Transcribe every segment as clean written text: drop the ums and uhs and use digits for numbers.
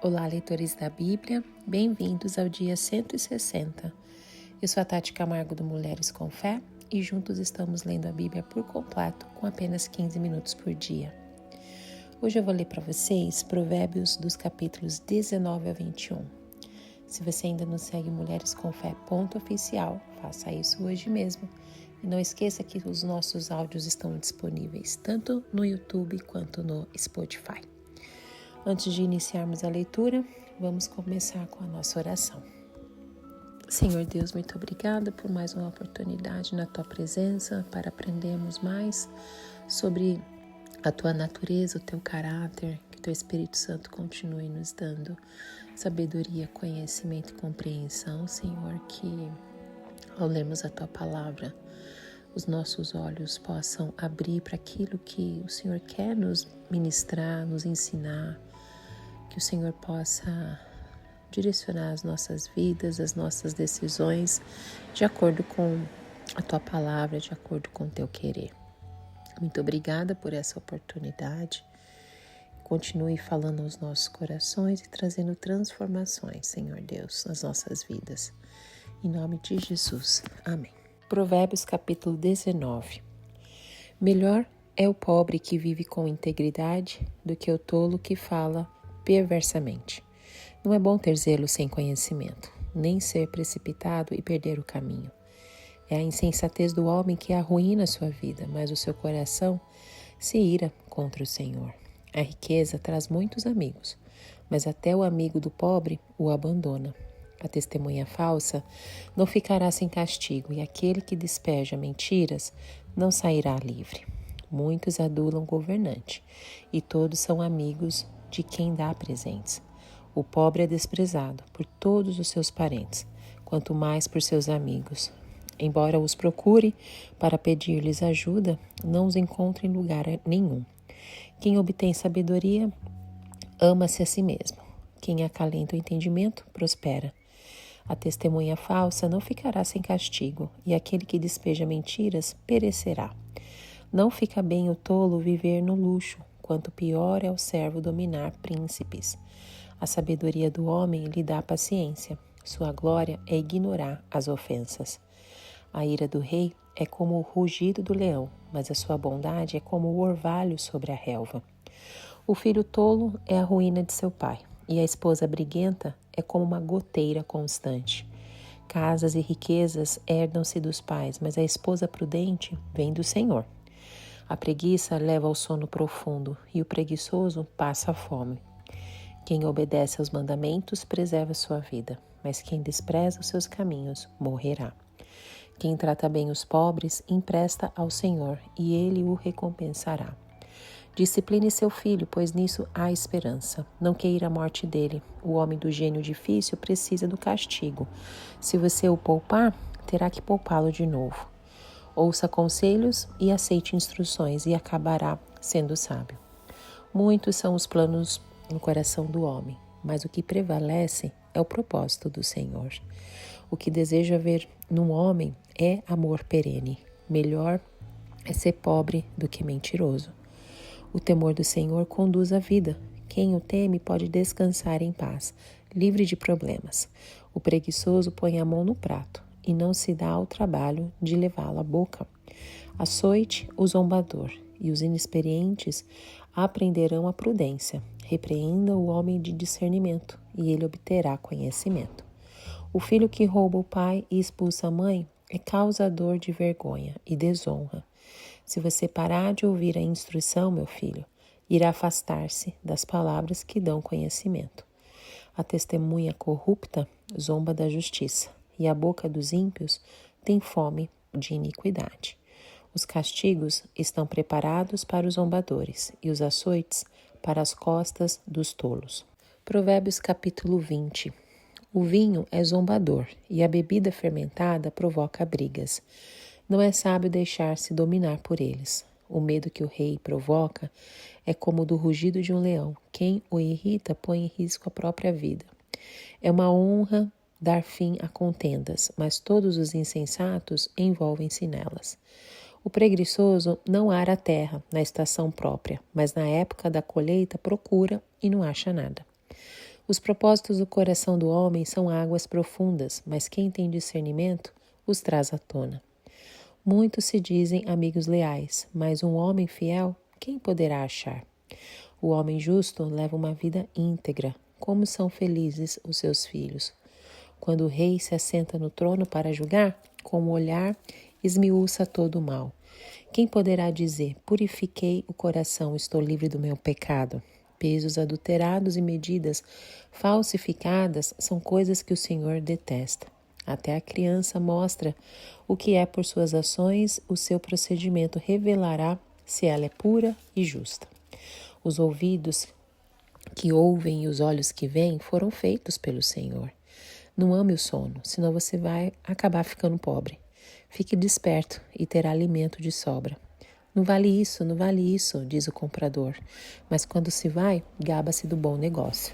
Olá, leitores da Bíblia, bem-vindos ao dia 160. Eu sou a Tati Camargo do Mulheres com Fé e juntos estamos lendo a Bíblia por completo com apenas 15 minutos por dia. Hoje eu vou ler para vocês Provérbios dos capítulos 19 a 21. Se você ainda não segue Mulheres com Fé _oficial, faça isso hoje mesmo. E não esqueça que os nossos áudios estão disponíveis tanto no YouTube quanto no Spotify. Antes de iniciarmos a leitura, vamos começar com a nossa oração. Senhor Deus, muito obrigada por mais uma oportunidade na Tua presença para aprendermos mais sobre a Tua natureza, o Teu caráter, que Teu Espírito Santo continue nos dando sabedoria, conhecimento e compreensão, Senhor, que ao lermos a Tua palavra, os nossos olhos possam abrir para aquilo que o Senhor quer nos ministrar, nos ensinar, que o Senhor possa direcionar as nossas vidas, as nossas decisões, de acordo com a Tua palavra, de acordo com o Teu querer. Muito obrigada por essa oportunidade. Continue falando aos nossos corações e trazendo transformações, Senhor Deus, nas nossas vidas. Em nome de Jesus. Amém. Provérbios capítulo 19. Melhor é o pobre que vive com integridade do que o tolo que fala perversamente. Não é bom ter zelo sem conhecimento, nem ser precipitado e perder o caminho. É a insensatez do homem que arruína a sua vida, mas o seu coração se ira contra o Senhor. A riqueza traz muitos amigos, mas até o amigo do pobre o abandona. A testemunha falsa não ficará sem castigo, e aquele que despeja mentiras não sairá livre. Muitos adulam o governante, e todos são amigos de quem dá presentes. O pobre é desprezado por todos os seus parentes, quanto mais por seus amigos. Embora os procure para pedir-lhes ajuda, não os encontre em lugar nenhum. Quem obtém sabedoria, ama-se a si mesmo. Quem acalenta o entendimento, prospera. A testemunha falsa não ficará sem castigo, e aquele que despeja mentiras perecerá. Não fica bem o tolo viver no luxo, quanto pior é o servo dominar príncipes. A sabedoria do homem lhe dá paciência. Sua glória é ignorar as ofensas. A ira do rei é como o rugido do leão, mas a sua bondade é como o orvalho sobre a relva. O filho tolo é a ruína de seu pai, e a esposa briguenta é como uma goteira constante. Casas e riquezas herdam-se dos pais, mas a esposa prudente vem do Senhor. A preguiça leva ao sono profundo, e o preguiçoso passa a fome. Quem obedece aos mandamentos preserva sua vida, mas quem despreza os seus caminhos morrerá. Quem trata bem os pobres empresta ao Senhor, e ele o recompensará. Discipline seu filho, pois nisso há esperança. Não queira a morte dele. O homem do gênio difícil precisa do castigo. Se você o poupar, terá que poupá-lo de novo. Ouça conselhos e aceite instruções, e acabará sendo sábio. Muitos são os planos no coração do homem, mas o que prevalece é o propósito do Senhor. O que deseja ver num homem é amor perene. Melhor é ser pobre do que mentiroso. O temor do Senhor conduz à vida. Quem o teme pode descansar em paz, livre de problemas. O preguiçoso põe a mão no prato e não se dá ao trabalho de levá-lo à boca. Açoite o zombador, e os inexperientes aprenderão a prudência. Repreenda o homem de discernimento, e ele obterá conhecimento. O filho que rouba o pai e expulsa a mãe é causador de vergonha e desonra. Se você parar de ouvir a instrução, meu filho, irá afastar-se das palavras que dão conhecimento. A testemunha corrupta zomba da justiça, e a boca dos ímpios tem fome de iniquidade. Os castigos estão preparados para os zombadores, e os açoites para as costas dos tolos. Provérbios capítulo 20. O vinho é zombador, e a bebida fermentada provoca brigas. Não é sábio deixar-se dominar por eles. O medo que o rei provoca é como o do rugido de um leão. Quem o irrita põe em risco a própria vida. É uma honra dar fim a contendas, mas todos os insensatos envolvem-se nelas. O preguiçoso não ara a terra na estação própria, mas na época da colheita procura e não acha nada. Os propósitos do coração do homem são águas profundas, mas quem tem discernimento os traz à tona. Muitos se dizem amigos leais, mas um homem fiel, quem poderá achar? O homem justo leva uma vida íntegra. Como são felizes os seus filhos. Quando o rei se assenta no trono para julgar, com o olhar esmiuça todo o mal. Quem poderá dizer, purifiquei o coração, estou livre do meu pecado? Pesos adulterados e medidas falsificadas são coisas que o Senhor detesta. Até a criança mostra o que é por suas ações, o seu procedimento revelará se ela é pura e justa. Os ouvidos que ouvem e os olhos que veem foram feitos pelo Senhor. Não ame o sono, senão você vai acabar ficando pobre. Fique desperto e terá alimento de sobra. Não vale isso, diz o comprador. Mas quando se vai, gaba-se do bom negócio.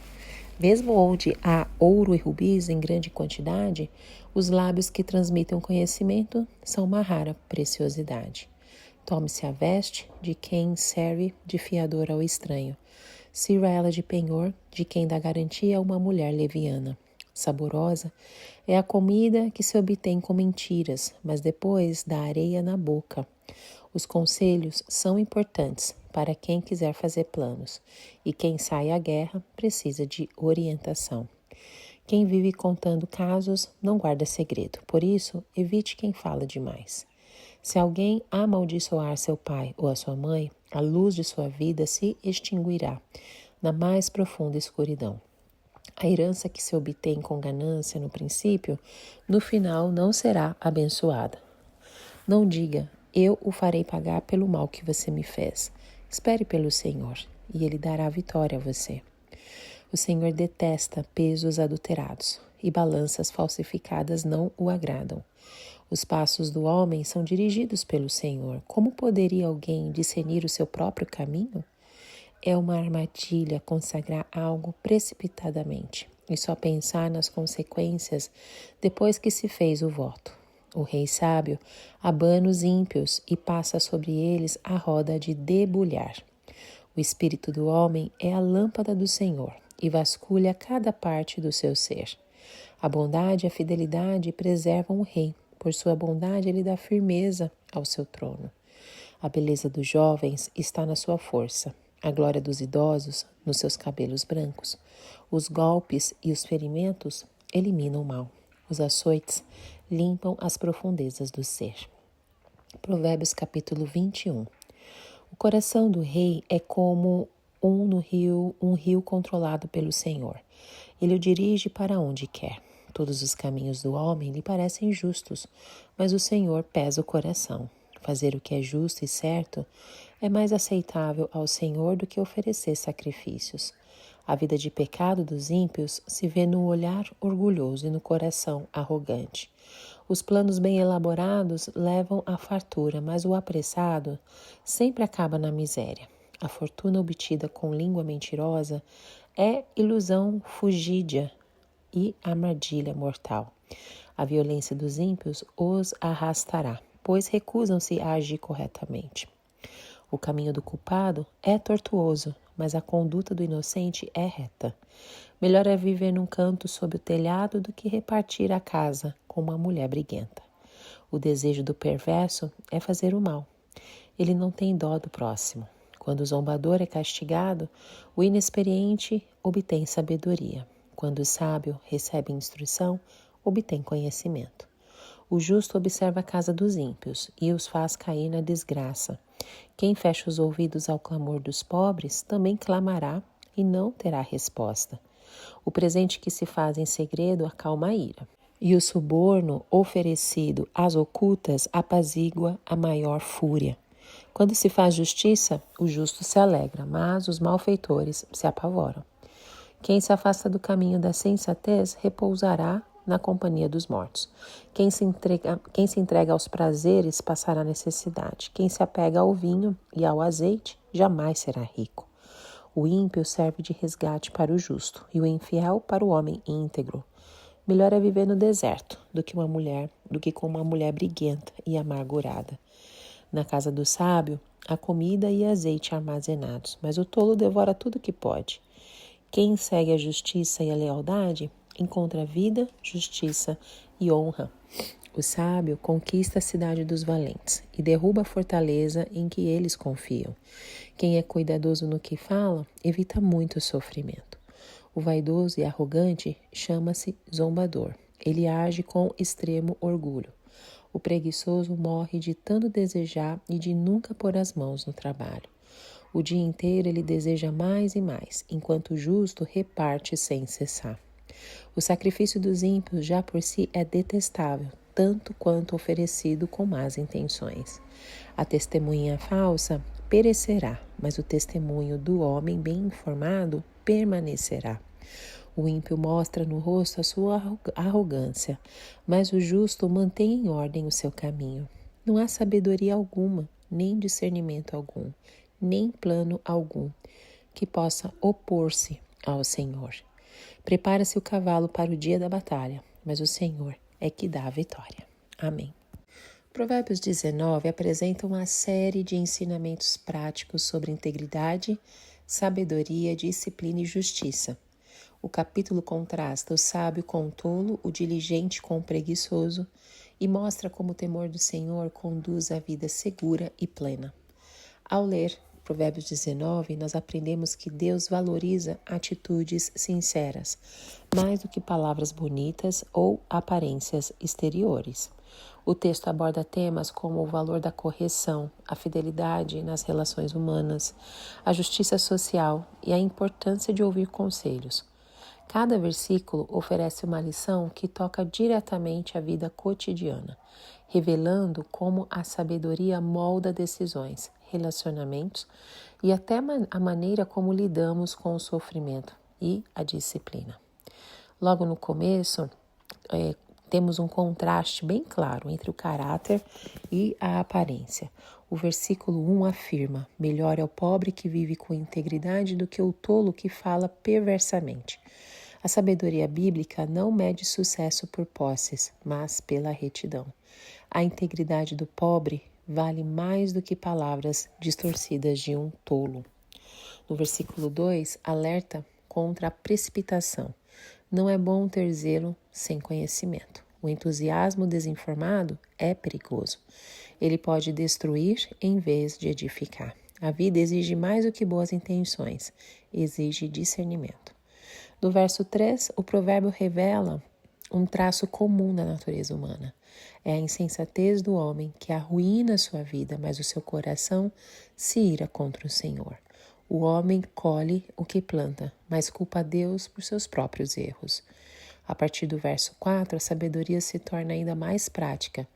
Mesmo onde há ouro e rubis em grande quantidade, os lábios que transmitem o conhecimento são uma rara preciosidade. Tome-se a veste de quem serve de fiador ao estranho. Sirva ela de penhor de quem dá garantia a uma mulher leviana. Saborosa é a comida que se obtém com mentiras, mas depois dá areia na boca. Os conselhos são importantes para quem quiser fazer planos, e quem sai à guerra precisa de orientação. Quem vive contando casos não guarda segredo, por isso evite quem fala demais. Se alguém amaldiçoar seu pai ou a sua mãe, a luz de sua vida se extinguirá na mais profunda escuridão. A herança que se obtém com ganância no princípio, no final não será abençoada. Não diga, eu o farei pagar pelo mal que você me fez. Espere pelo Senhor, e Ele dará vitória a você. O Senhor detesta pesos adulterados, e balanças falsificadas não o agradam. Os passos do homem são dirigidos pelo Senhor. Como poderia alguém discernir o seu próprio caminho? É uma armadilha consagrar algo precipitadamente e só pensar nas consequências depois que se fez o voto. O rei sábio abana os ímpios e passa sobre eles a roda de debulhar. O espírito do homem é a lâmpada do Senhor e vasculha cada parte do seu ser. A bondade e a fidelidade preservam o rei. Por sua bondade, ele dá firmeza ao seu trono. A beleza dos jovens está na sua força. A glória dos idosos nos seus cabelos brancos. Os golpes e os ferimentos eliminam o mal. Os açoites limpam as profundezas do ser. Provérbios capítulo 21. O coração do rei é como um rio controlado pelo Senhor. Ele o dirige para onde quer. Todos os caminhos do homem lhe parecem justos, mas o Senhor pesa o coração. Fazer o que é justo e certo é mais aceitável ao Senhor do que oferecer sacrifícios. A vida de pecado dos ímpios se vê no olhar orgulhoso e no coração arrogante. Os planos bem elaborados levam à fartura, mas o apressado sempre acaba na miséria. A fortuna obtida com língua mentirosa é ilusão fugídia e armadilha mortal. A violência dos ímpios os arrastará, pois recusam-se a agir corretamente. O caminho do culpado é tortuoso, mas a conduta do inocente é reta. Melhor é viver num canto sob o telhado do que repartir a casa com uma mulher briguenta. O desejo do perverso é fazer o mal. Ele não tem dó do próximo. Quando o zombador é castigado, o inexperiente obtém sabedoria. Quando o sábio recebe instrução, obtém conhecimento. O justo observa a casa dos ímpios e os faz cair na desgraça. Quem fecha os ouvidos ao clamor dos pobres também clamará e não terá resposta. O presente que se faz em segredo acalma a ira, e o suborno oferecido às ocultas apazigua a maior fúria. Quando se faz justiça, o justo se alegra, mas os malfeitores se apavoram. Quem se afasta do caminho da sensatez repousará na companhia dos mortos. Quem se entrega aos prazeres passará necessidade. Quem se apega ao vinho e ao azeite jamais será rico. O ímpio serve de resgate para o justo e o infiel para o homem íntegro. Melhor é viver no deserto do que com uma mulher briguenta e amargurada. Na casa do sábio há comida e azeite armazenados, mas o tolo devora tudo que pode. Quem segue a justiça e a lealdade encontra vida, justiça e honra. O sábio conquista a cidade dos valentes e derruba a fortaleza em que eles confiam. Quem é cuidadoso no que fala evita muito sofrimento. O vaidoso e arrogante chama-se zombador. Ele age com extremo orgulho. O preguiçoso morre de tanto desejar e de nunca pôr as mãos no trabalho. O dia inteiro ele deseja mais e mais, enquanto o justo reparte sem cessar. O sacrifício dos ímpios já por si é detestável, tanto quanto oferecido com más intenções. A testemunha falsa perecerá, mas o testemunho do homem bem informado permanecerá. O ímpio mostra no rosto a sua arrogância, mas o justo mantém em ordem o seu caminho. Não há sabedoria alguma, nem discernimento algum, nem plano algum que possa opor-se ao Senhor. Prepara-se o cavalo para o dia da batalha, mas o Senhor é que dá a vitória. Amém. Provérbios 19 apresenta uma série de ensinamentos práticos sobre integridade, sabedoria, disciplina e justiça. O capítulo contrasta o sábio com o tolo, o diligente com o preguiçoso e mostra como o temor do Senhor conduz a vida segura e plena. Ao ler Provérbios 19, nós aprendemos que Deus valoriza atitudes sinceras, mais do que palavras bonitas ou aparências exteriores. O texto aborda temas como o valor da correção, a fidelidade nas relações humanas, a justiça social e a importância de ouvir conselhos. Cada versículo oferece uma lição que toca diretamente a vida cotidiana, revelando como a sabedoria molda decisões, relacionamentos e até a maneira como lidamos com o sofrimento e a disciplina. Logo no começo, temos um contraste bem claro entre o caráter e a aparência. O versículo 1 afirma: melhor é o pobre que vive com integridade do que o tolo que fala perversamente. A sabedoria bíblica não mede sucesso por posses, mas pela retidão. A integridade do pobre vale mais do que palavras distorcidas de um tolo. No versículo 2, alerta contra a precipitação. Não é bom ter zelo sem conhecimento. O entusiasmo desinformado é perigoso. Ele pode destruir em vez de edificar. A vida exige mais do que boas intenções, exige discernimento. No verso 3, o provérbio revela um traço comum da natureza humana. É a insensatez do homem que arruína sua vida, mas o seu coração se ira contra o Senhor. O homem colhe o que planta, mas culpa a Deus por seus próprios erros. A partir do verso 4, a sabedoria se torna ainda mais prática.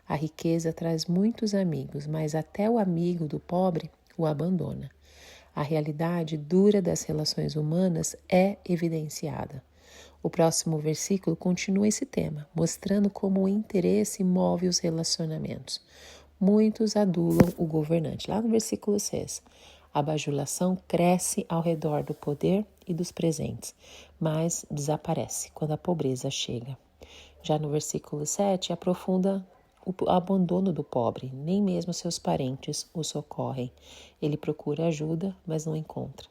A riqueza traz muitos amigos, mas até o amigo do pobre o abandona. A realidade dura das relações humanas é evidenciada. O próximo versículo continua esse tema, mostrando como o interesse move os relacionamentos. Muitos adulam o governante. Lá no versículo 6, a bajulação cresce ao redor do poder e dos presentes, mas desaparece quando a pobreza chega. Já no versículo 7, aprofunda o abandono do pobre, nem mesmo seus parentes o socorrem. Ele procura ajuda, mas não encontra.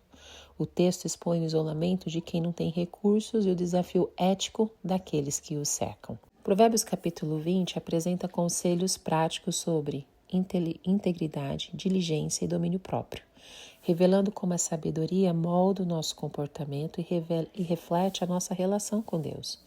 O texto expõe o isolamento de quem não tem recursos e o desafio ético daqueles que o cercam. Provérbios capítulo 20 apresenta conselhos práticos sobre integridade, diligência e domínio próprio, revelando como a sabedoria molda o nosso comportamento e reflete a nossa relação com Deus.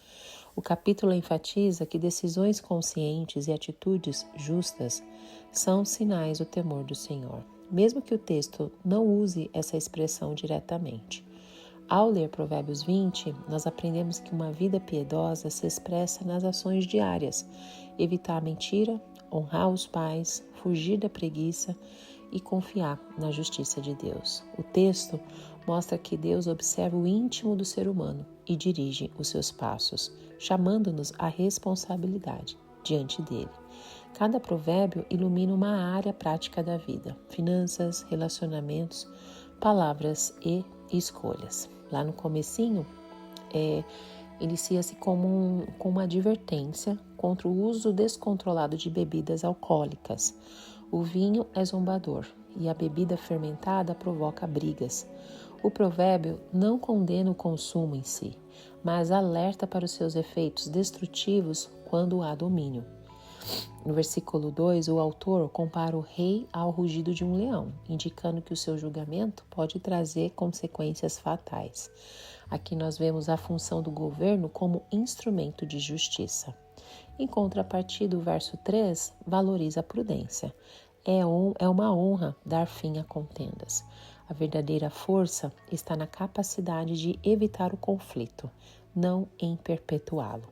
O capítulo enfatiza que decisões conscientes e atitudes justas são sinais do temor do Senhor, mesmo que o texto não use essa expressão diretamente. Ao ler Provérbios 20, nós aprendemos que uma vida piedosa se expressa nas ações diárias: evitar a mentira, honrar os pais, fugir da preguiça e confiar na justiça de Deus. O texto mostra que Deus observa o íntimo do ser humano e dirige os seus passos, chamando-nos à responsabilidade diante dele. Cada provérbio ilumina uma área prática da vida: finanças, relacionamentos, palavras e escolhas. Lá no comecinho, inicia-se com uma advertência contra o uso descontrolado de bebidas alcoólicas. O vinho é zombador e a bebida fermentada provoca brigas. O provérbio não condena o consumo em si, mas alerta para os seus efeitos destrutivos quando há domínio. No versículo 2, o autor compara o rei ao rugido de um leão, indicando que o seu julgamento pode trazer consequências fatais. Aqui nós vemos a função do governo como instrumento de justiça. Em contrapartida, o verso 3 valoriza a prudência. É uma honra dar fim a contendas. A verdadeira força está na capacidade de evitar o conflito, não em perpetuá-lo.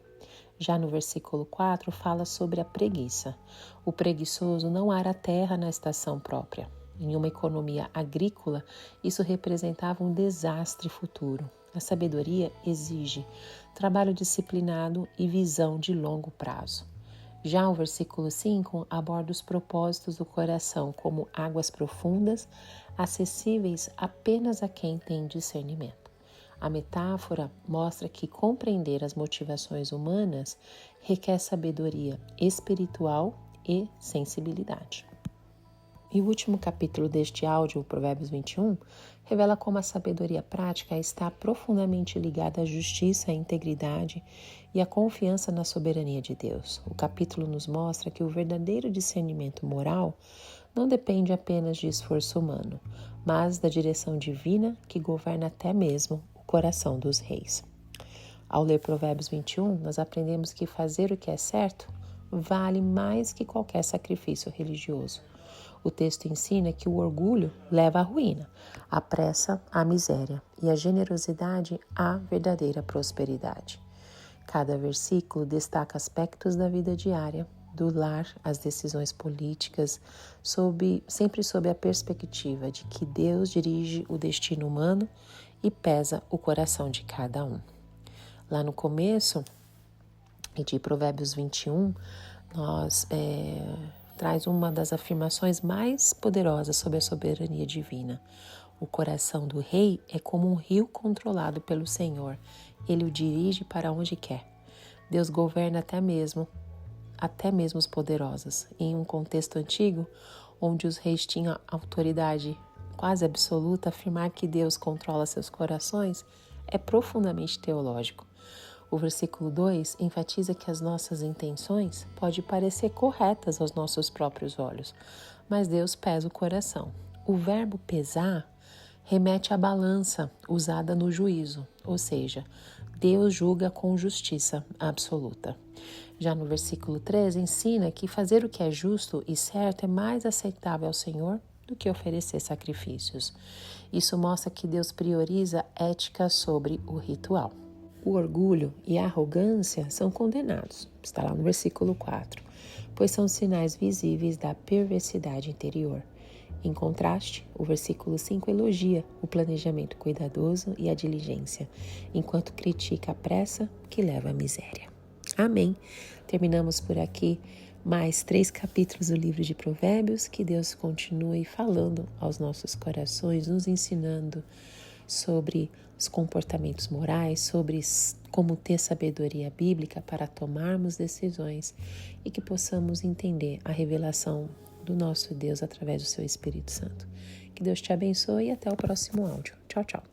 Já no versículo 4 fala sobre a preguiça. O preguiçoso não ara a terra na estação própria. Em uma economia agrícola, isso representava um desastre futuro. A sabedoria exige trabalho disciplinado e visão de longo prazo. Já o versículo 5 aborda os propósitos do coração como águas profundas, acessíveis apenas a quem tem discernimento. A metáfora mostra que compreender as motivações humanas requer sabedoria espiritual e sensibilidade. E o último capítulo deste áudio, o Provérbios 21, revela como a sabedoria prática está profundamente ligada à justiça, à integridade e à confiança na soberania de Deus. O capítulo nos mostra que o verdadeiro discernimento moral não depende apenas de esforço humano, mas da direção divina que governa até mesmo o coração dos reis. Ao ler Provérbios 21, nós aprendemos que fazer o que é certo vale mais que qualquer sacrifício religioso. O texto ensina que o orgulho leva à ruína, a pressa à miséria e a generosidade à verdadeira prosperidade. Cada versículo destaca aspectos da vida diária, do lar às decisões políticas, sempre sob a perspectiva de que Deus dirige o destino humano e pesa o coração de cada um. Lá no começo de Provérbios 21, traz uma das afirmações mais poderosas sobre a soberania divina. O coração do rei é como um rio controlado pelo Senhor. Ele o dirige para onde quer. Deus governa até mesmo os poderosos. Em um contexto antigo, onde os reis tinham autoridade quase absoluta, afirmar que Deus controla seus corações é profundamente teológico. O versículo 2 enfatiza que as nossas intenções podem parecer corretas aos nossos próprios olhos, mas Deus pesa o coração. O verbo pesar remete à balança usada no juízo, ou seja, Deus julga com justiça absoluta. Já no versículo 3 ensina que fazer o que é justo e certo é mais aceitável ao Senhor do que oferecer sacrifícios. Isso mostra que Deus prioriza ética sobre o ritual. O orgulho e a arrogância são condenados, está lá no versículo 4, pois são sinais visíveis da perversidade interior. Em contraste, o versículo 5 elogia o planejamento cuidadoso e a diligência, enquanto critica a pressa que leva à miséria. Amém. Terminamos por aqui mais 3 capítulos do livro de Provérbios. Que Deus continue falando aos nossos corações, nos ensinando sobre os comportamentos morais, sobre como ter sabedoria bíblica para tomarmos decisões e que possamos entender a revelação do nosso Deus através do seu Espírito Santo. Que Deus te abençoe e até o próximo áudio. Tchau, tchau.